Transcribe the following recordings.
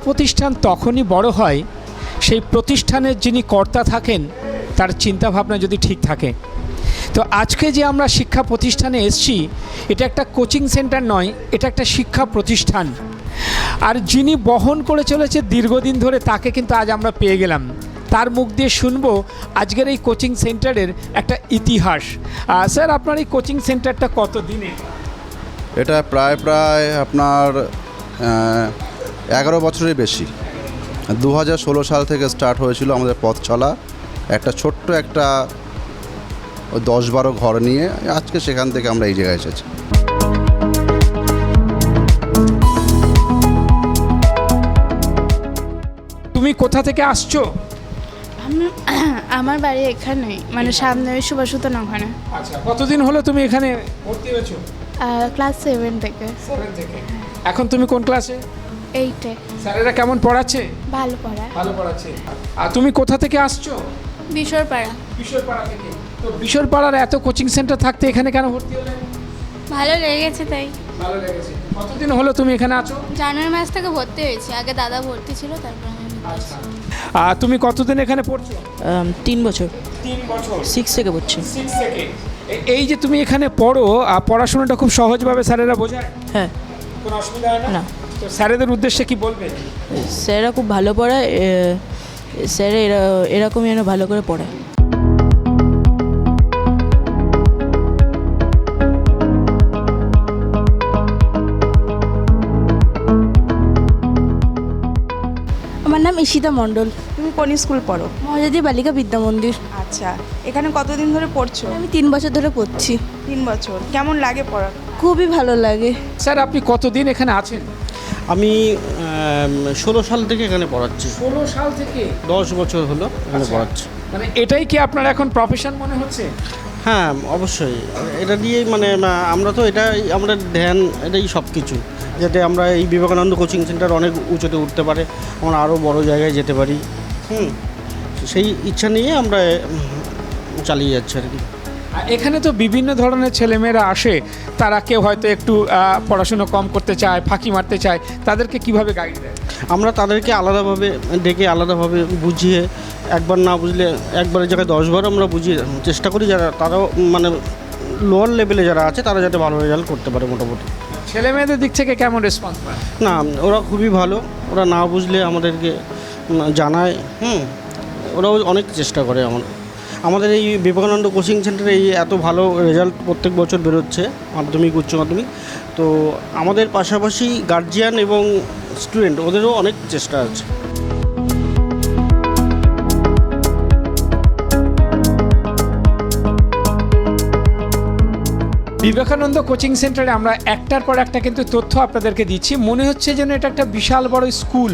প্রতিষ্ঠান তখনই বড় হয় সেই প্রতিষ্ঠানের যিনি কর্তা থাকেন তার চিন্তাভাবনা যদি ঠিক থাকে। তো আজকে যে আমরা শিক্ষা প্রতিষ্ঠানে এসেছি, এটা একটা কোচিং সেন্টার নয়, এটা একটা শিক্ষা প্রতিষ্ঠান। আর যিনি বহন করে চলেছে দীর্ঘদিন ধরে, তাকে কিন্তু আজ আমরা পেয়ে গেলাম। তার মুখ দিয়ে শুনবো আজকের এই কোচিং সেন্টারের একটা ইতিহাস। স্যার, আপনার এই কোচিং সেন্টারটা কত দিনে? এটা প্রায় আপনার 11 বছরের বেশি। 2016 সাল থেকে স্টার্ট হয়েছিল আমাদের পথ চলা। একটা ছোট্ট একটা 10-12 ঘর নিয়ে আজকে সেখান থেকে আমরা এই জায়গায় এসেছি। তুমি কোথা থেকে আসছো? আমার বাড়ি এখানে, মানে সামনে ওই সুভাষুতন ওখানে। আচ্ছা, কতদিন হলো তুমি এখানে ভর্তি হয়েছো? ক্লাস 7 থেকে। 7 থেকে। এখন তুমি কোন ক্লাসে? 8-এ। স্যারেরা কেমন পড়াচ্ছে? ভালো পড়ায়। ভালো পড়াচ্ছে। আর তুমি কোথা থেকে আসছো? বিশরপাড়া। বিশরপাড়া থেকে। তো বিশরপাড়ার এত কোচিং সেন্টার থাকতে এখানে কেন ভর্তি হলে? ভালো লেগেছে তাই। ভালো লেগেছে। কতদিন হলো তুমি এখানে আছো? জানুয়ারি মাস থেকে ভর্তি হয়েছি, আগে দাদা ভর্তি ছিল, তারপর আমি। আচ্ছা। আর তুমি কতদিন এখানে পড়ছো? 3 বছর। 3 বছর। 6 থেকে পড়ছি। 6 থেকে। এই যে তুমি এখানে পড়ো, পড়াশোনাটা খুব সহজভাবে স্যারেরা বোঝায়? হ্যাঁ। কোনো অসুবিধা হয় না? না। তো স্যারেদের উদ্দেশ্যে কি বলবে? স্যাররা খুব ভালো পড়ায়, স্যার এরকমই যেন ভালো করে পড়ায়। আমার নাম ঈশিতা মণ্ডল। তুমি কোন স্কুল পড়ো? মহাজাতি বালিকা বিদ্যা মন্দির। আচ্ছা, এখানে কতদিন ধরে পড়ছো? আমি 3 বছর ধরে পড়ছি। 3 বছর। কেমন লাগে পড়া? খুবই ভালো লাগে। স্যার, আপনি কতদিন এখানে আছেন? আমি 16 সাল থেকে এখানে পড়াচ্ছি। 16 সাল থেকে? 10 বছর হলো এখানে পড়াচ্ছি। মানে এটাই কি আপনার এখন প্রফেশন মনে হচ্ছে? হ্যাঁ, অবশ্যই। এটা দিয়েই মানে আমরা তো এটাই আমাদের ধ্যান, এটাই সব কিছু, যাতে আমরা এই বিবেকানন্দ কোচিং সেন্টার অনেক উঁচুতে উঠতে পারে, আমরা আরও বড় জায়গায় যেতে পারি। সেই ইচ্ছা নিয়ে আমরা চালিয়ে যাচ্ছি আর কি। এখানে তো বিভিন্ন ধরনের ছেলেমেয়েরা আসে, তারা কেউ হয়তো একটু পড়াশুনো কম করতে চায়, ফাঁকি মারতে চায়, তাদেরকে কিভাবে গাইড দেয়? আমরা তাদেরকে আলাদাভাবে ডেকে আলাদাভাবে বুঝিয়ে, একবার না বুঝলে একবারের জায়গায় 10 বার আমরা বুঝিয়ে চেষ্টা করি, যারা তারাও মানে লোয়ার লেভেলে যারা আছে তারা যাতে ভালো রেজাল্ট করতে পারে মোটামুটি। ছেলে মেয়েদের দিক থেকে কেমন রেসপন্স পায়? না, ওরা খুবই ভালো। ওরা না বুঝলে আমাদেরকে জানায়। ওরাও অনেক চেষ্টা করে। আমাদের এই বিবেকানন্দ কোচিং সেন্টারে এই এত ভালো রেজাল্ট প্রত্যেক বছর বেরোচ্ছে, মাধ্যমিক উচ্চ মাধ্যমিক। তো আমাদের পাশাপাশি গার্জিয়ান এবং স্টুডেন্ট ওদেরও অনেক চেষ্টা আছে। বিবেকানন্দ কোচিং সেন্টারে আমরা একটার পর একটা কিন্তু তথ্য আপনাদেরকে দিচ্ছি, মনে হচ্ছে যেন এটা একটা বিশাল বড় স্কুল,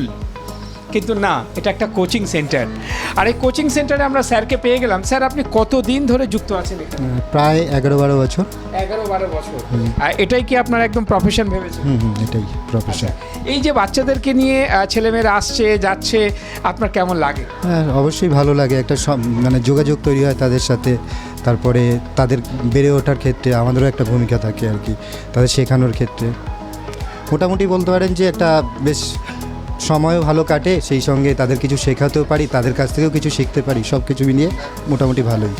কিন্তু না, এটা একটা কোচিং সেন্টার। আর এই কোচিং সেন্টারে আমরা স্যারকে পেয়ে গেলাম। স্যার, আপনি কতদিন ধরে যুক্ত আছেন এখানে? প্রায় 11-12 বছর। 11-12 বছর। আর এটাই কি আপনার একদম প্রফেশন ভেবেছেন? এটাই প্রফেশন। এই যে বাচ্চাদেরকে নিয়ে ছেলেমেয়েরা আসছে যাচ্ছে, আপনার কেমন লাগে? হ্যাঁ, অবশ্যই ভালো লাগে। একটা মানে যোগাযোগ তৈরি হয় তাদের সাথে, তারপরে তাদের বেড়ে ওঠার ক্ষেত্রে আমাদেরও একটা ভূমিকা থাকে আর কি, তাদের শেখানোর ক্ষেত্রে। মোটামুটি বলতে পারেন যে একটা বেশ সময়ও ভালো কাটে, সেই সঙ্গে তাদের কিছু শেখাতেও পারি, তাদের কাছ থেকেও কিছু শিখতে পারি, সব কিছু মিলিয়ে মোটামুটি ভালোই।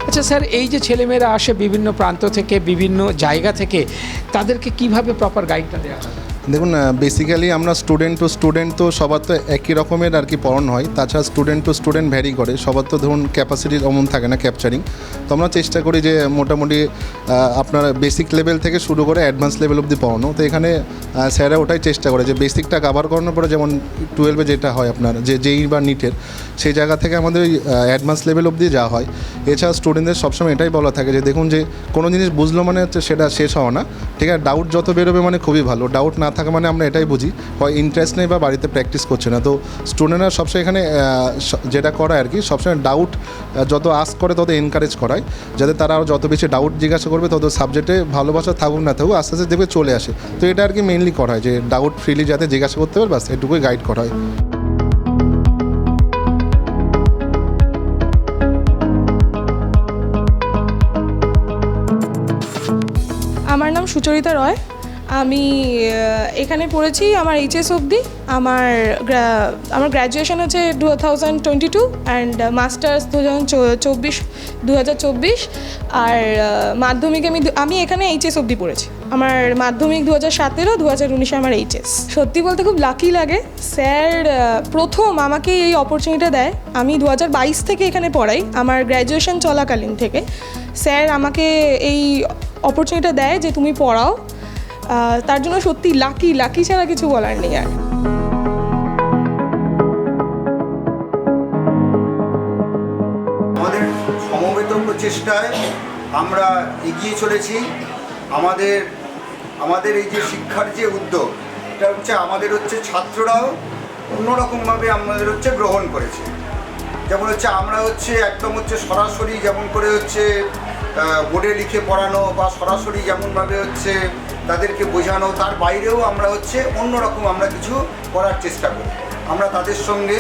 আচ্ছা স্যার, এই যে ছেলেমেয়েরা আসে বিভিন্ন প্রান্ত থেকে, বিভিন্ন জায়গা থেকে, তাদেরকে কিভাবে প্রপার গাইডটা দেওয়া হয়? দেখুন, বেসিক্যালি আমরা স্টুডেন্ট টু স্টুডেন্ট তো সবার তো একই রকমের আর কি পড়ানো হয়। তাছাড়া স্টুডেন্ট টু স্টুডেন্ট ভ্যারি করে, সবার তো ধরুন ক্যাপাসিটি অমন থাকে না ক্যাপচারিং। তো আমরা চেষ্টা করি যে মোটামুটি আপনার বেসিক লেভেল থেকে শুরু করে অ্যাডভান্স লেভেল অবধি পড়ানো। তো এখানে স্যাররা ওটাই চেষ্টা করে যে বেসিকটা কভার করানোর পরে, যেমন 12-এ যেটা হয় আপনার যে জেই বা নিটের, সেই জায়গা থেকে আমাদের ওই অ্যাডভান্স লেভেল অবধি যাওয়া হয়। এছাড়া স্টুডেন্টদের সবসময় এটাই বলা থাকে যে দেখুন, যে কোনো জিনিস বুঝলো মানে হচ্ছে সেটা শেষ হওয়া না, ঠিক আছে? ডাউট যত বেরোবে মানে খুবই ভালো। ডাউট না থাকা মানে আমরা এটাই বুঝি হয় ইন্টারেস্ট নেই বা বাড়িতে প্র্যাকটিস করছে না। তো স্টুডেন্টরা সবসময় এখানে যেটা করায় আর কি, সবসময় ডাউট যত আস্ক করে তত এনকারেজ করায়, যাতে তারা আরও যত বেশি ডাউট জিজ্ঞাসা করবে তত সাবজেক্টে ভালোবাসা থাকুক না থাকুক আস্তে আস্তে দেখবে চলে আসে। তো এটা আর কি মেইনলি করা হয় যে ডাউট ফ্রিলি যাতে জিজ্ঞাসা করতে পারে, বাস এটুকুই গাইড করা হয়। সুচরিতা রয়। আমি এখানে পড়েছি আমার এইচএস অবধি। আমার গ্র্যাজুয়েশন হচ্ছে 2022 অ্যান্ড মাস্টার্স 2024 আর মাধ্যমিকে আমি এখানে এইচএস অবধি পড়েছি। আমার মাধ্যমিক 2017, 2019 আমার এইচএস। সত্যি বলতে খুব লাকি লাগে, স্যার প্রথম আমাকে এই অপরচুনিটিটা দেয়। আমি 2022 থেকে এখানে পড়াই, আমার গ্র্যাজুয়েশন চলাকালীন থেকে স্যার আমাকে এই অপরচুনিটিটা দেয় যে তুমি পড়াও। তার জন্য সত্যি লাকি ছাড়া কিছু বলার নেই আর। আমাদের সমবেত প্রচেষ্টায় আমরা এগিয়ে চলেছি। আমাদের এই যে শিক্ষার যে উদ্যোগ, এটা হচ্ছে আমাদের হচ্ছে ছাত্ররাও অন্যরকমভাবে আমাদের হচ্ছে গ্রহণ করেছে। যেমন হচ্ছে আমরা হচ্ছে একদম হচ্ছে সরাসরি যেমন করে হচ্ছে বোর্ডে লিখে পড়ানো বা সরাসরি যেমনভাবে হচ্ছে তাদেরকে বোঝানো, তার বাইরেও আমরা হচ্ছে অন্যরকম আমরা কিছু করার চেষ্টা করি। আমরা তাদের সঙ্গে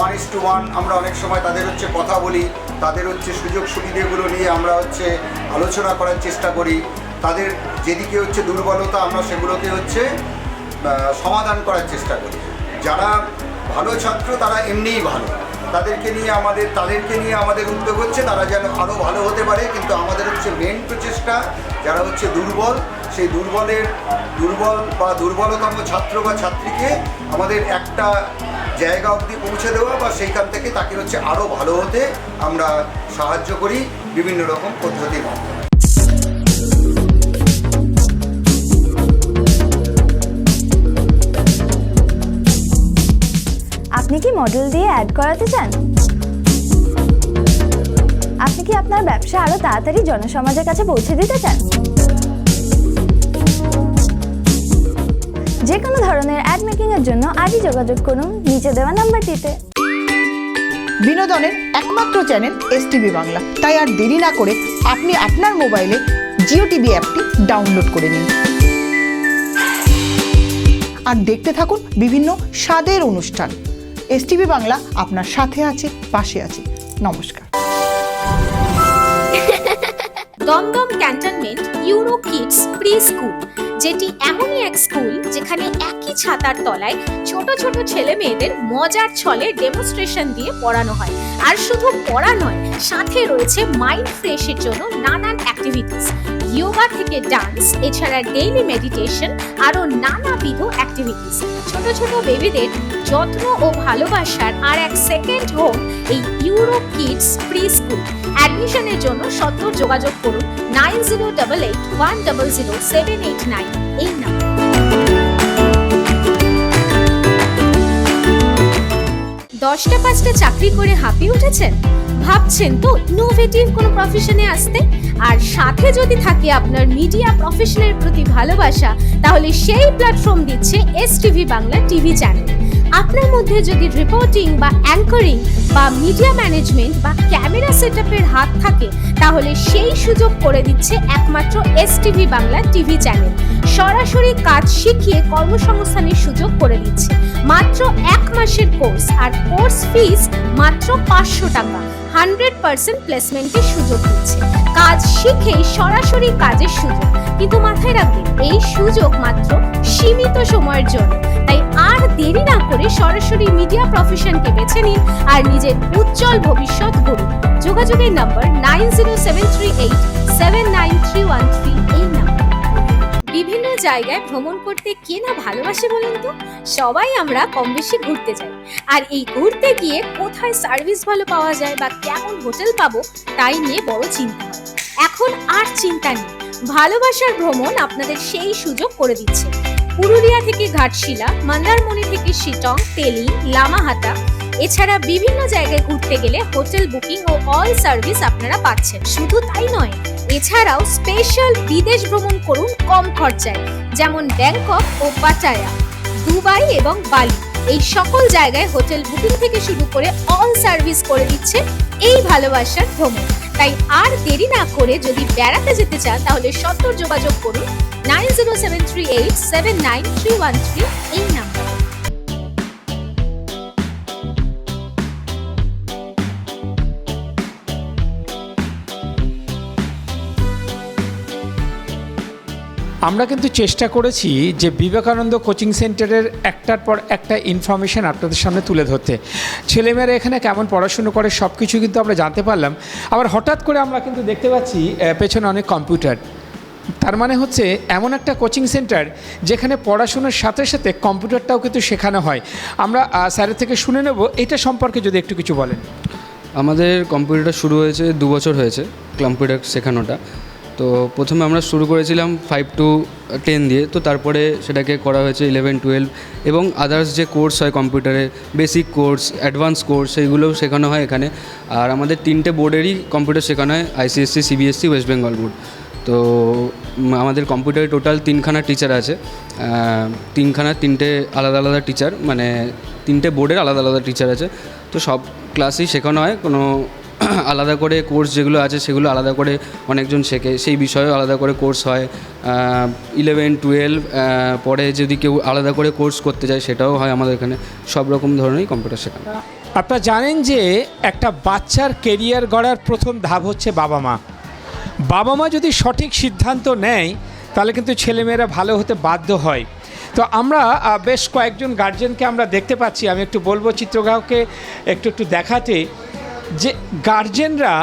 1:1 আমরা অনেক সময় তাদের হচ্ছে কথা বলি, তাদের হচ্ছে সুযোগ সুবিধাগুলো নিয়ে আমরা হচ্ছে আলোচনা করার চেষ্টা করি। তাদের যেদিকে হচ্ছে দুর্বলতা আমরা সেগুলোকে হচ্ছে সমাধান করার চেষ্টা করি। যারা ভালো ছাত্র তারা এমনিই ভালো, তাদেরকে নিয়ে আমাদের উদ্যোগ হচ্ছে তারা যেন আরও ভালো হতে পারে। কিন্তু আমাদের হচ্ছে মেন প্রচেষ্টা যারা হচ্ছে দুর্বল, সেই দুর্বল বা দুর্বলতম ছাত্র বা ছাত্রীকে আমাদের একটা জায়গা অবধি পৌঁছে দেওয়া বা সেইখান থেকে তাকে হচ্ছে আরও ভালো হতে আমরা সাহায্য করি বিভিন্ন রকম পদ্ধতির মাধ্যমে। আপনি কি মডেল দিয়ে অ্যাড করাতে চান? আপনি কি আপনার ব্যবসা আরো তাড়াতাড়ি জনসমাজের কাছে পৌঁছে দিতে চান? যে কোনো ধরনের অ্যাড মেকিং এর জন্য আজই যোগাযোগ করুন নিচে দেওয়া নাম্বারটিতে। বিনোদনের একমাত্র চ্যানেল এসটিভি বাংলা, তাই আর দেরি না করে আপনি আপনার মোবাইলে জিও টিভি অ্যাপটি ডাউনলোড করে নিন আর দেখতে থাকুন বিভিন্ন স্বাদের অনুষ্ঠান। এসটিভি বাংলা আপনার সাথে আছে, পাশে আছে। নমস্কার। Dum Dum cantonment Euro Kids pre school, যেটি এমনই এক স্কুল যেখানে একই ছাতার তলায় ছোট ছোট ছেলে মেয়েদের মজার ছলে ডেমনস্ট্রেশন দিয়ে পড়ানো হয়। আর শুধু পড়া নয়, সাথে রয়েছে মাইন্ড ফ্রেশের জন্য নানান অ্যাক্টিভিটিস, যোগা থেকে ডান্স, এছাড়া ডেইলি মেডিটেশন, আরও নানাবিধ অ্যাক্টিভিটিস। ছোট ছোট বেবিদের যত্ন ও ভালোবাসার আর এক সেকেন্ড হোম এই ইউরো কিডস প্রি স্কুল। অ্যাডমিশনের জন্য সত্ত্বর যোগাযোগ করুন 9088100789 এই নাম্বার। 10টা 5টা চাকরি করে হাঁপিয়ে উঠেছেন? ভাবছেন তো ইনোভেটিভ কোনো প্রফেশনে আসতে? আর সাথে যদি থাকে আপনার মিডিয়া প্রফেশনের প্রতি ভালোবাসা, তাহলে সেই প্ল্যাটফর্ম দিচ্ছে এসটিভি বাংলা টিভি চ্যানেল। আপনার মধ্যে যদি রিপোর্টিং বা অ্যাঙ্করিং বা মিডিয়া ম্যানেজমেন্ট বা ক্যামেরা সেটআপের হাত থাকে, তাহলে সেই সুযোগ করে দিচ্ছে একমাত্র এসটিভি বাংলা টিভি চ্যানেল। সরাসরি কাজ শিখিয়ে কর্মসংস্থানের সুযোগ করে দিচ্ছে। মাত্র 1 মাসের কোর্স, আর কোর্স ফিস মাত্র 500 টাকা। 100% প্লেসমেন্টের সুযোগ দিচ্ছে। কাজ শিখেই সরাসরি কাজের সুযোগ। কিন্তু মাথায় রাখবেন, এই সুযোগ মাত্র সীমিত সময়ের জন্য। তাই আর দেরি না করে সরাসরি মিডিয়া প্রফেশনকে বেছে নিন আর নিজের উজ্জ্বল ভবিষ্যৎ গড়ুন। যোগাযোগের নম্বর 9073879313 এই নাম্বার। বিভিন্ন জায়গায় ভ্রমণ করতে কে না ভালোবাসে বলুন তো? সবাই আমরা কম বেশি ঘুরতে যাই, আর এই ঘুরতে গিয়ে কোথায় সার্ভিস ভালো পাওয়া যায় বা কেমন হোটেল পাবো তাই নিয়ে বড় চিন্তা হয়। এখন আর চিন্তা নেই, ভালোবাসার ভ্রমণ আপনাদের সেই সুযোগ করে দিচ্ছে। পুরুলিয়া থেকে ঘাটশিলা, মন্দারমণি থেকে শিটং, তেলি, লামাহাটা, এছাড়া বিভিন্ন জায়গায় ঘুরতে গেলে হোটেল বুকিং ও অল সার্ভিস আপনারা পাচ্ছেন। শুধু তাই নয়, এছাড়াও স্পেশাল বিদেশ ভ্রমণ করুন কম খরচায়, যেমন ব্যাংকক ও পাটায়া, দুবাই এবং বালি। এই সকল জায়গায় হোটেল বুকিং থেকে শুরু করে অল সার্ভিস করে দিচ্ছে এই ভালোবাসার ভ্রমণ। তাই আর দেরি না করে যদি বেড়াতে যেতে চান, তাহলে সত্ত্বর যোগাযোগ করুন 9073879313 এই নাম্বার। আমরা কিন্তু চেষ্টা করেছি যে বিবেকানন্দ কোচিং সেন্টারের একটার পর একটা ইনফরমেশান আপনাদের সামনে তুলে ধরতে। ছেলেমেয়েরা এখানে কেমন পড়াশুনো করে সব কিছু কিন্তু আমরা জানতে পারলাম। আবার হঠাৎ করে আমরা কিন্তু দেখতে পাচ্ছি পেছনে অনেক কম্পিউটার। তার মানে হচ্ছে এমন একটা কোচিং সেন্টার যেখানে পড়াশোনার সাথে সাথে কম্পিউটারটাও কিন্তু শেখানো হয়। আমরা স্যারের থেকে শুনে নেব এটা সম্পর্কে যদি একটু কিছু বলেন। আমাদের কম্পিউটার শুরু হয়েছে 2 বছর হয়েছে কম্পিউটার শেখানোটা। তো প্রথমে আমরা শুরু করেছিলাম 5 to 10 দিয়ে, তো তারপরে সেটাকে করা হয়েছে 11, 12 এবং আদার্স যে কোর্স হয় কম্পিউটারে, বেসিক কোর্স, অ্যাডভান্স কোর্স, সেইগুলোও শেখানো হয় এখানে। আর আমাদের 3টে বোর্ডেরই কম্পিউটার শেখানো হয়, ICSE, CBSE, West Bengal board. তো আমাদের কম্পিউটারে টোটাল 3খানা টিচার আছে, 3টে আলাদা আলাদা টিচার, মানে 3টে বোর্ডের আলাদা আলাদা টিচার আছে। তো সব ক্লাসেই শেখানো হয়, কোনো আলাদা করে কোর্স যেগুলো আছে সেগুলো আলাদা করে অনেকজন শেখে, সেই বিষয়েও আলাদা করে কোর্স হয়। 11, 12 পরে যদি কেউ আলাদা করে কোর্স করতে চায় সেটাও হয় আমাদের এখানে। সব রকম ধরনেরই কম্পিউটার শেখানো। আপনারা জানেন যে একটা বাচ্চার কেরিয়ার গড়ার প্রথম ধাপ হচ্ছে বাবা মা। বাবা মা যদি সঠিক সিদ্ধান্ত নেয় তাহলে কিন্তু ছেলেমেয়েরা ভালো হতে বাধ্য হয়। তো আমরা বেশ কয়েকজন গার্জেনকে আমরা দেখতে পাচ্ছি। আমি একটু বলবো চিত্রগ্রাহককে একটু দেখাতে যে গার্জেনরা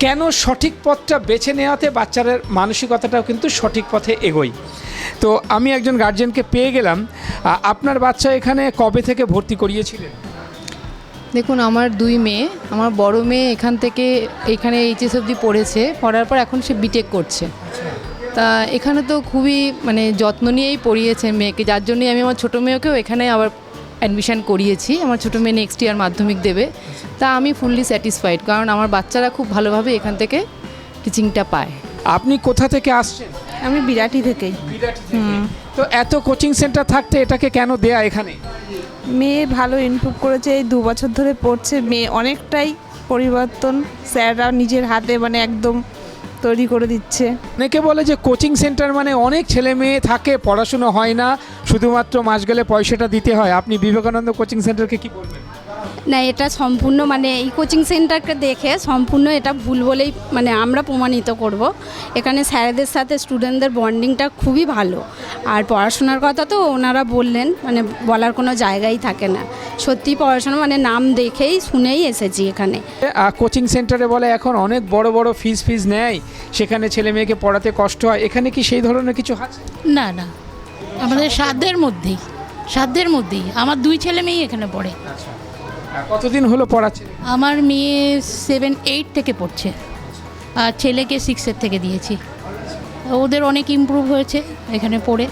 কেন সঠিক পথটা বেছে নেওয়াতে বাচ্চাদের মানসিকতাটাও কিন্তু সঠিক পথে এগোয়। তো আমি একজন গার্জেনকে পেয়ে গেলাম। আপনার বাচ্চা এখানে কবে থেকে ভর্তি করিয়েছিলেন? দেখুন, আমার 2 মেয়ে। আমার বড় মেয়ে এখানে এইচএস অবধি পড়েছে, পড়ার পর এখন সে বিটেক করছে। তা এখানে তো খুবই মানে যত্ন নিয়েই পড়িয়েছে মেয়েকে, যার জন্যই আমি আমার ছোটো মেয়েকেও এখানে আবার অ্যাডমিশান করিয়েছি। আমার ছোটো মেয়ে নেক্সট ইয়ার মাধ্যমিক দেবে। তা আমি ফুললি স্যাটিসফাইড, কারণ আমার বাচ্চারা খুব ভালোভাবে এখান থেকে টিচিংটা পায়। আপনি কোথা থেকে আসছেন? আমি বিরাটি থেকেই। তো এত কোচিং সেন্টার থাকতে এটাকে কেন দেয়া এখানে? মেয়ে ভালো ইমপ্রুভ করেছে, এই 2 বছর ধরে পড়ছে। মেয়ে অনেকটাই পরিবর্তন, স্যাররা নিজের হাতে মানে একদম তৈরি করে দিচ্ছে। অনেকে বলে যে কোচিং সেন্টার মানে অনেক ছেলে মেয়ে থাকে, পড়াশুনো হয় না, শুধুমাত্র মাস গেলে পয়সাটা দিতে হয়। আপনি বিবেকানন্দ কোচিং সেন্টারকে কি বলবেন? না, এটা সম্পূর্ণ মানে এই কোচিং সেন্টারকে দেখে সম্পূর্ণ এটা ভুল বলেই মানে আমরা প্রমাণিত করব। এখানে স্যারেদের সাথে স্টুডেন্টদের বন্ডিংটা খুবই ভালো। আর পড়াশোনার কথা তো ওনারা বললেন, মানে বলার কোনো জায়গাই থাকে না। সত্যি পড়াশোনা মানে নাম দেখেই শুনেই এসেছি এখানে। কোচিং সেন্টারে বলে এখন অনেক বড় বড় ফিস নেয়, সেখানে ছেলে মেয়েকে পড়াতে কষ্ট হয়। এখানে কি সেই ধরনের কিছু আছে? না না, আমাদের সাধ্যের মধ্যেই আমার 2 ছেলে মেয়ে এখানে পড়ে। কতদিন হলো পড়াচ্ছে? আমার মেয়ে 7, 8 থেকে পড়ছে, আর ছেলেকে 6 থেকে দিয়েছি। ওদের অনেক ইমপ্রুভ হয়েছে এখানে পড়ে।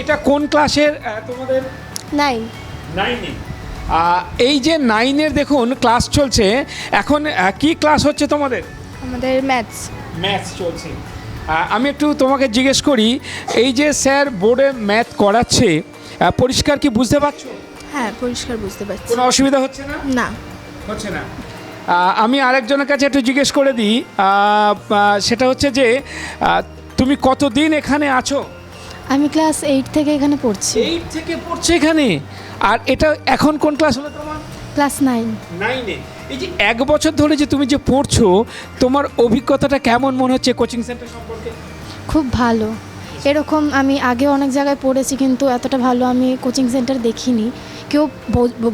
এটা কোন ক্লাসের তোমাদের? 9। এই যে 9-এর দেখুন ক্লাস চলছে এখন। কি ক্লাস হচ্ছে তোমাদের? আমাদের ম্যাথস চলছে। আমি একটু তোমাকে জিজ্ঞেস করি, এই যে স্যার বোর্ডে ম্যাথ করাচ্ছে, পরিষ্কার কি বুঝতে পারছো? হ্যাঁ, পরিষ্কার বুঝতে পারছি। কোনো অসুবিধা হচ্ছে না? না, হচ্ছে না। আমি আরেকজনের কাছে একটু জিজ্ঞেস করে দিই, সেটা হচ্ছে যে তুমি কতদিন এখানে আছো? আমি ক্লাস 8 থেকে এখানে পড়ছি। 8 থেকে পড়ছো এখানে? আর এটা এখন কোন ক্লাস হলো তোমার? ক্লাস 9। 9-এ। এই যে 1 বছর ধরে যে তুমি যে পড়ছো, তোমার অভিজ্ঞতাটা কেমন মনে হচ্ছে কোচিং সেন্টার সম্পর্কে? খুব ভালো। এরকম আমি আগে অনেক জায়গায় পড়েছি, কিন্তু এতটা ভালো আমি কোচিং সেন্টার দেখিনি, কেউ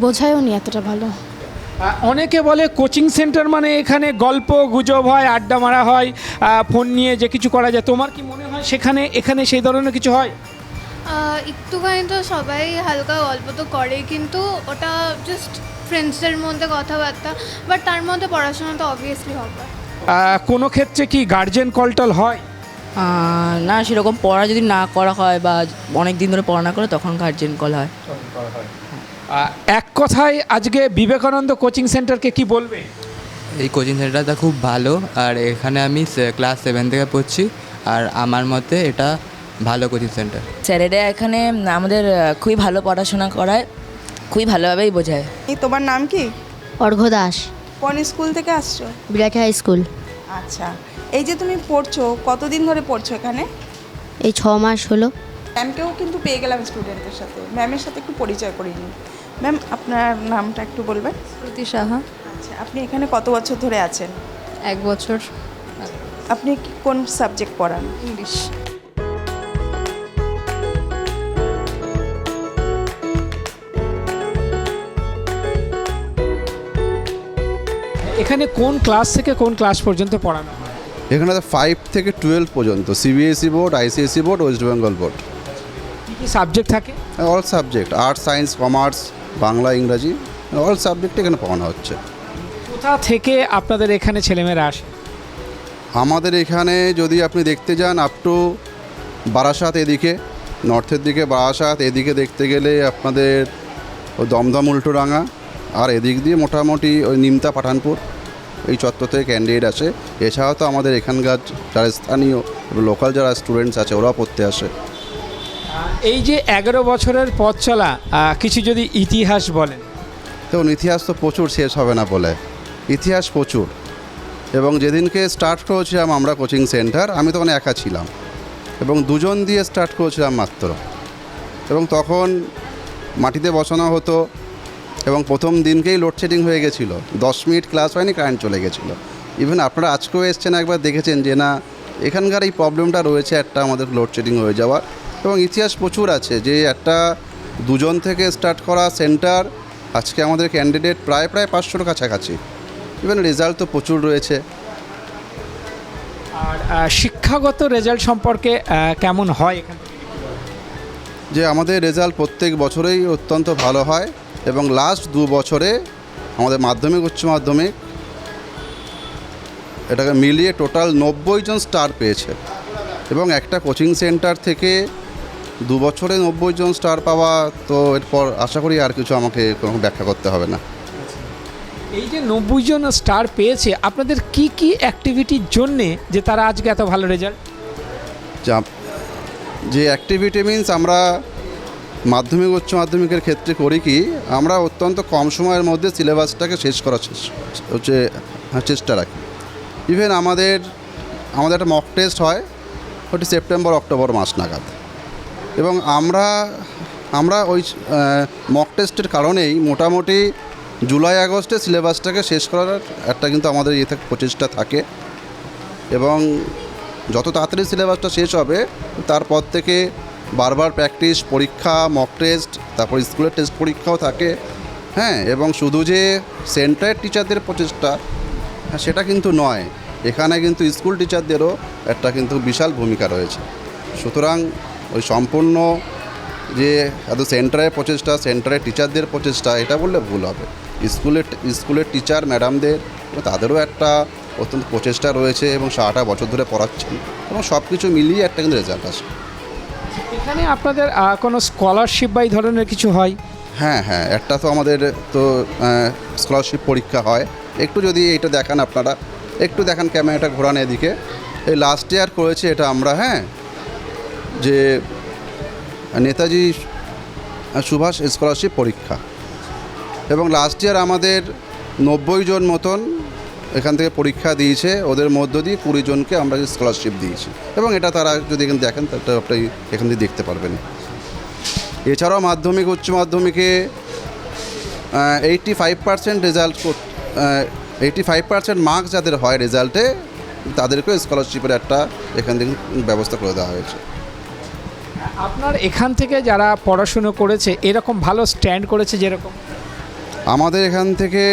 বোঝায়ও নি এতটা ভালো। অনেকে বলে কোচিং সেন্টার মানে এখানে গল্প গুজব হয়, আড্ডা মারা হয়, ফোন নিয়ে যে কিছু করা যায়। তোমার কি মনে হয় এখানে সেই ধরনের কিছু হয়? একটুখানি তো সবাই হালকা গল্প তো করে, কিন্তু ওটা জাস্ট ফ্রেন্ডসদের মধ্যে কথাবার্তা, বাট তার মধ্যে পড়াশোনা তো অবভিয়াসলি হবে। কোনো ক্ষেত্রে কি গার্জেন কলটল হয়? না, সেরকম পড়া যদি না করা হয় বা অনেক দিন ধরে পড়া না করে তখন গার্জেন কল হয়। এক কথায় আজকে বিবেকানন্দ কোচিং সেন্টারকে কি বলবে? এই কোচিং সেন্টারটা খুব ভালো, আর এখানে আমি ক্লাস 7 থেকে পড়ছি, আর আমার মতে এটা ভালো কোচিং সেন্টার। স্যারেরা এখানে আমাদের খুবই ভালো পড়াশোনা করায়, খুবই ভালোভাবেই বোঝায়। তোমার নাম কি? অর্ঘ্য দাস। কোন স্কুল থেকে আসছো? Birati high school. আচ্ছা, এই যে তুমি পড়ছো, কতদিন ধরে পড়ছো এখানে? এই 6 মাস হলো। ম্যামকেও কিন্তু পেয়ে গেলাম স্টুডেন্টের সাথে, ম্যামের সাথে একটু পরিচয় করিয়ে নিই। ম্যাম, আপনার নামটা একটু বলবেন? প্রতি সাহা। আচ্ছা, আপনি এখানে কত বছর ধরে আছেন? 1 বছর। আপনি কোন সাবজেক্ট পড়ান? ইংলিশ। এখানে কোন ক্লাস থেকে কোন ক্লাস পর্যন্ত পড়ানো হয়? এখানে 5 থেকে 12 পর্যন্ত, CBSE board, ICSE board, west Bengal board. কী কী সাবজেক্ট থাকে? All subject, arts, science, commerce, Bangla, ইংরাজি, অল সাবজেক্ট এখানে পড়ানো হচ্ছে। কোথা থেকে আপনাদের এখানে ছেলেমেয়েরা আসে? আমাদের এখানে যদি আপনি দেখতে যান আপ টু বারাসাত, এদিকে নর্থের দিকে বারাসাত, এদিকে দেখতে গেলে আপনাদের ওই দমদম, উল্টোডাঙ্গা, আর এদিক দিয়ে মোটামুটি ওই নিমতা, পাঠানপুর, এই চত্বর থেকে ক্যান্ডিডেট আসে। এছাড়াও তো আমাদের এখানকার যারা স্থানীয় লোকাল যারা স্টুডেন্টস আছে ওরাও পড়তে আসে। এই যে 11 বছরের পথ চলা, কিছু যদি ইতিহাস বলেন। দেখুন, ইতিহাস তো প্রচুর, শেষ হবে না বলে, ইতিহাস প্রচুর। এবং যেদিনকে স্টার্ট করেছিলাম আমরা কোচিং সেন্টার, আমি তখন একা ছিলাম এবং 2 জন দিয়ে স্টার্ট করেছিলাম মাত্র। এবং তখন মাটিতে বসানো হতো এবং প্রথম দিনকেই লোডশেডিং হয়ে গেছিলো, 10 মিনিট ক্লাস হয়নি, কারেন্ট চলে গেছিলো। ইভেন আপনারা আজকেও এসছেন, একবার দেখেছেন যে না এখানকার এই প্রবলেমটা রয়েছে একটা, আমাদের লোডশেডিং হয়ে যাওয়া। এবং ইতিহাস প্রচুর আছে যে একটা 2 জন থেকে স্টার্ট করা সেন্টার আজকে আমাদের ক্যান্ডিডেট প্রায় 500-র কাছাকাছি। ইভেন রেজাল্ট তো প্রচুর রয়েছে। আর শিক্ষাগত রেজাল্ট সম্পর্কে কেমন হয় এখানে? যে আমাদের রেজাল্ট প্রত্যেক বছরেই অত্যন্ত ভালো হয় এবং লাস্ট 2 বছরে আমাদের মাধ্যমিক, উচ্চ মাধ্যমিক এটাকে মিলিয়ে টোটাল 90 জন স্টার পেয়েছে। এবং একটা কোচিং সেন্টার থেকে 2 বছরে 90 জন স্টার পাওয়া, তো এরপর আশা করি আর কিছু আমাকে কোনো ব্যাখ্যা করতে হবে না। এই যে 90 জন স্টার পেয়েছে, আপনাদের কি কি অ্যাক্টিভিটির জন্যে যে তারা আজকে এত ভালো রেজাল্ট? যে অ্যাক্টিভিটি মিনস আমরা মাধ্যমিক, উচ্চ মাধ্যমিকের ক্ষেত্রে করি কি, আমরা অত্যন্ত কম সময়ের মধ্যে সিলেবাসটাকে শেষ করার চেষ্টা রাখি। ইভেন আমাদের একটা মক টেস্ট হয়, ওটি সেপ্টেম্বর, অক্টোবর মাস নাগাদ। এবং আমরা ওই মক টেস্টের কারণেই মোটামুটি জুলাই আগস্টে সিলেবাসটাকে শেষ করার একটা কিন্তু আমাদের প্রচেষ্টা থাকে। এবং যত তাড়াতাড়ি সিলেবাসটা শেষ হবে তারপর থেকে বারবার প্র্যাকটিস, পরীক্ষা, মক টেস্ট, তারপর স্কুলের টেস্ট পরীক্ষাও থাকে। হ্যাঁ, এবং শুধু যে সেন্টারের টিচারদের প্রচেষ্টা সেটা কিন্তু নয়, এখানে কিন্তু স্কুল টিচারদেরও একটা কিন্তু বিশাল ভূমিকা রয়েছে। সুতরাং ওই সম্পূর্ণ যে এত সেন্টারের প্রচেষ্টা, সেন্টারের টিচারদের প্রচেষ্টা এটা বললে ভুল হবে। স্কুলের টিচার ম্যাডামদের তাদেরও একটা অত্যন্ত প্রচেষ্টা রয়েছে এবং 7-8 বছর ধরে পড়াচ্ছেন এবং সব কিছু মিলিয়ে একটা কিন্তু রেজাল্ট আসে। এখানে আপনাদের কোনো স্কলারশিপ বা এই ধরনের কিছু হয়? হ্যাঁ, একটা তো আমাদের তো স্কলারশিপ পরীক্ষা হয়। একটু যদি এইটা দেখান আপনারা, একটু দেখান, ক্যামেরাটা ঘোরান এদিকে। এই লাস্ট ইয়ার করেছে এটা আমরা, হ্যাঁ, যে নেতাজি সুভাষ স্কলারশিপ পরীক্ষা। এবং লাস্ট ইয়ার আমাদের 90 জন মতন এখান থেকে পরীক্ষা দিয়েছে, ওদের মধ্য দিয়ে 20 জনকে আমরা স্কলারশিপ দিয়েছি। এবং এটা তারা যদি এখানে দেখেন তাহলে আপনি এখান থেকে দেখতে পারবেন। এছাড়াও মাধ্যমিক, উচ্চ মাধ্যমিকে 85% রেজাল্ট, 85% মার্কস যাদের হয় রেজাল্টে, তাদেরকেও স্কলারশিপের একটা এখান থেকে ব্যবস্থা করে দেওয়া হয়েছে। আপনার এখান থেকে যারা পড়াশুনো করেছে এরকম ভালো স্ট্যান্ড করেছে যেরকম? আমাদের এখান থেকে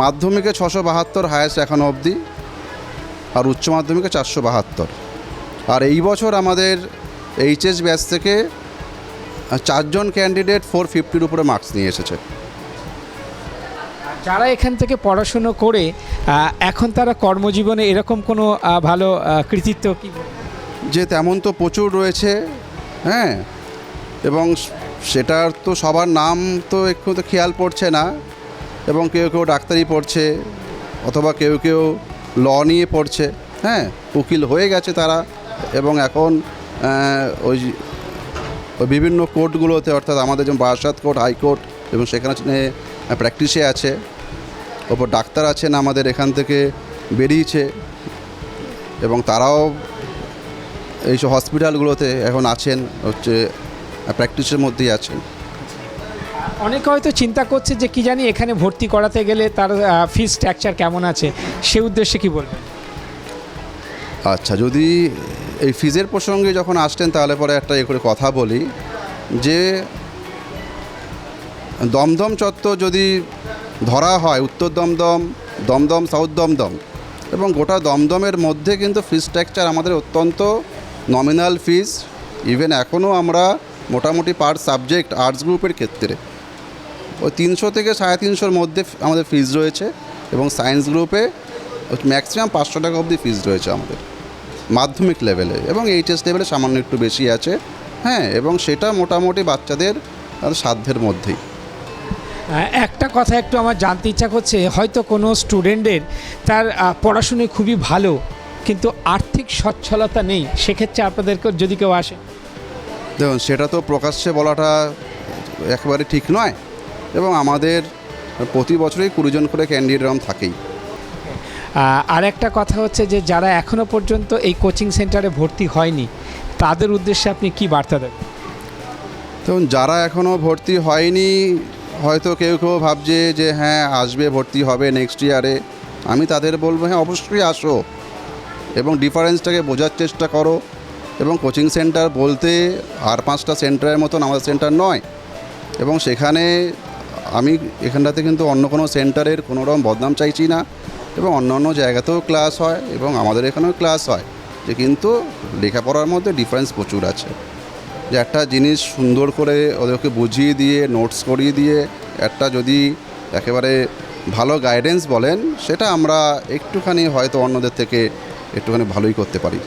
মাধ্যমিকে 672 হায়েস্ট এখনও অবধি, আর উচ্চ মাধ্যমিকে 472। আর এই বছর আমাদের এইচএস ব্যাচ থেকে 4 জন ক্যান্ডিডেট 450-র উপরে মার্কস নিয়ে এসেছে। যারা এখান থেকে পড়াশুনো করে এখন তারা কর্মজীবনে এরকম কোনো ভালো কৃতিত্ব কি? যে তেমন তো প্রচুর রয়েছে, হ্যাঁ, এবং সেটার তো সবার নাম তো একটু তো খেয়াল পড়ছে না। এবং কেউ ডাক্তারি পড়ছে, অথবা কেউ ল নিয়ে পড়ছে, হ্যাঁ, উকিল হয়ে গেছে তারা। এবং এখন ওই বিভিন্ন কোর্টগুলোতে, অর্থাৎ আমাদের যেমন বারাসাত কোর্ট, হাইকোর্ট, এবং সেখানে প্র্যাকটিসে আছে। ওপর ডাক্তার আছেন আমাদের এখান থেকে বেরিয়েছে এবং তারাও এইসব হসপিটালগুলোতে এখন আছেন, হচ্ছে প্র্যাকটিসের মধ্যেই আছেন। অনেকে হয়তো চিন্তা করছে যে কি জানি এখানে ভর্তি করাতে গেলে তার ফিস স্ট্রাকচার কেমন আছে, সে উদ্দেশ্যে কি বলবেন? আচ্ছা, যদি এই ফিজের প্রসঙ্গে যখন আসছেন তাহলে পরে একটা করে কথা বলি যে দমদম চত্বর যদি ধরা হয়, উত্তর দমদম, দমদম, সাউথ দমদম এবং গোটা দমদমের মধ্যে কিন্তু ফিজ স্ট্রাকচার আমাদের অত্যন্ত নমিনাল ফিজ। ইভেন এখনও আমরা মোটামুটি পার সাবজেক্ট আর্টস গ্রুপের ক্ষেত্রে ওই 300 থেকে 350-র মধ্যে আমাদের ফিজ রয়েছে এবং সায়েন্স গ্রুপে ম্যাক্সিমাম 500 টাকা অবধি ফিজ রয়েছে আমাদের মাধ্যমিক লেভেলে, এবং এইচএস লেভেলে সামান্য একটু বেশি আছে। হ্যাঁ, এবং সেটা মোটামুটি বাচ্চাদের সাধ্যের মধ্যেই। একটা কথা একটু আমার জানতে ইচ্ছা করছে, হয়তো কোনো স্টুডেন্টের তার পড়াশুনোয় খুবই ভালো কিন্তু আর্থিক সচ্ছলতা নেই, সেক্ষেত্রে আপনাদেরকে যদি কেউ আসে? দেখুন, সেটা তো প্রকাশ্যে বলাটা একেবারে ঠিক নয়, এবং আমাদের প্রতি বছরই 20 জন করে ক্যান্ডিডেট এরকম থাকেই। আর একটা কথা হচ্ছে যে যারা এখনও পর্যন্ত এই কোচিং সেন্টারে ভর্তি হয়নি তাদের উদ্দেশ্যে আপনি কি বার্তা দেবেন? দেখুন, যারা এখনও ভর্তি হয়নি, হয়তো কেউ কেউ ভাবছে যে হ্যাঁ আসবে, ভর্তি হবে নেক্সট ইয়ারে, আমি তাদের বলবো হ্যাঁ অবশ্যই আসো এবং ডিফারেন্সটাকে বোঝার চেষ্টা করো। এবং কোচিং সেন্টার বলতে আর 5টা সেন্টারের মতন আমাদের সেন্টার নয়, এবং সেখানে আমি এখানটাতে কিন্তু অন্য কোনো সেন্টারের কোনো রকম বদনাম চাইছি না, এবং অন্য জায়গাতেও ক্লাস হয় এবং আমাদের এখানেও ক্লাস হয়, যে কিন্তু লেখাপড়ার মধ্যে ডিফারেন্স প্রচুর আছে। যে একটা জিনিস সুন্দর করে ওদেরকে বুঝিয়ে দিয়ে নোটস করিয়ে দিয়ে একটা যদি একেবারে ভালো গাইডেন্স বলেন, সেটা আমরা একটুখানি হয়তো অন্যদের থেকে একটুখানি ভালোই করতে পারি।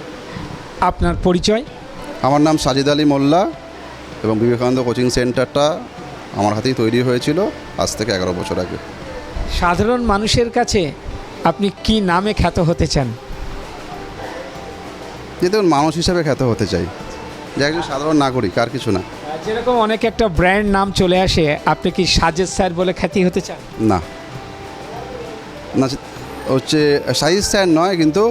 আপনার পরিচয়? আমার নাম সাজিদ আলী মোল্লা, এবং বিবেকানন্দ কোচিং সেন্টারটা আমার হাতেই তৈরি হয়েছিল আজ থেকে 11 বছর আগে। সাধারণ মানুষের কাছে আপনি কি নামে খ্যাত হতে চান? যে দেখুন, মানুষ হিসাবে খ্যাত হতে চাই, যে একজন সাধারণ নাগরিক, আর কিছু না। যেরকম অনেক একটা ব্র্যান্ড নাম চলে আসে, আপনি কি সাজেদ স্যার বলে খ্যাতি হতে চান? না না, হচ্ছে সাজিদ স্যার নয়, কিন্তু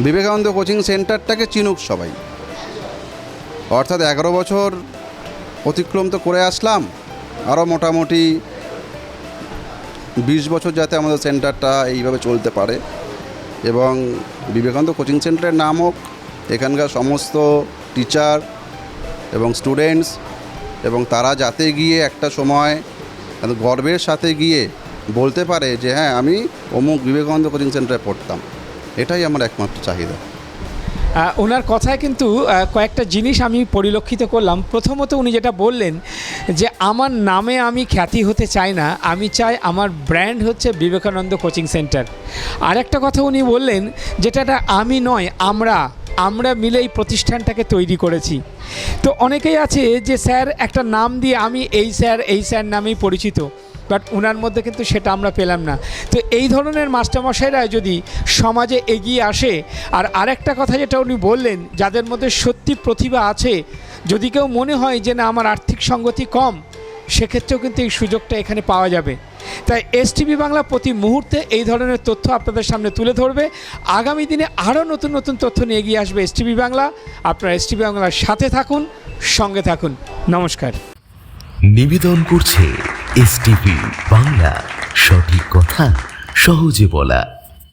বিবেকানন্দ কোচিং সেন্টারটাকে চিনুক সবাই। অর্থাৎ 11 বছর অতিক্রম তো করে আসলাম, আরও মোটামুটি 20 বছর যাতে আমাদের সেন্টারটা এইভাবে চলতে পারে, এবং বিবেকানন্দ কোচিং সেন্টারের নাম হোক, এখানকার সমস্ত টিচার এবং স্টুডেন্টস এবং তারা যাতে গিয়ে একটা সময় গর্বের সাথে গিয়ে বলতে পারে যে হ্যাঁ আমি অমুক বিবেকানন্দ কোচিং সেন্টারে পড়তাম, এটাই আমার একমাত্র চাহিদা। ওনার কথায় কিন্তু কয়েকটা জিনিস আমি পরিলক্ষিত করলাম। প্রথমত উনি যেটা বললেন যে আমার নামে আমি খ্যাতি হতে চাই না, আমি চাই আমার ব্র্যান্ড হচ্ছে বিবেকানন্দ কোচিং সেন্টার। আর একটা কথা উনি বললেন যেটা আমি নয়, আমরা মিলে এই প্রতিষ্ঠানটাকে তৈরি করেছি। তো অনেকেই আছে যে স্যার একটা নাম দিয়ে আমি এই স্যার নামেই পরিচিত, বাট ওনার মধ্যে কিন্তু সেটা আমরা পেলাম না। তো এই ধরনের মাস্টারমশাইরা যদি সমাজে এগিয়ে আসে, আর আরেকটা কথা যেটা উনি বললেন, যাদের মধ্যে সত্যি প্রতিভা আছে, যদি কেউ মনে হয় যে না আমার আর্থিক সঙ্গতি কম, সেক্ষেত্রেও কিন্তু এই সুযোগটা এখানে পাওয়া যাবে। তাই এসটিভি বাংলা প্রতি মুহূর্তে এই ধরনের তথ্য আপনাদের সামনে তুলে ধরবে। আগামী দিনে আরও নতুন নতুন তথ্য নিয়ে এগিয়ে আসবে এসটিভি বাংলা। আপনারা এসটিভি বাংলার সাথে থাকুন, সঙ্গে থাকুন। নমস্কার। নিবেদন করছে এসটিভি বাংলা, সঠিক কথা সহজে বলা।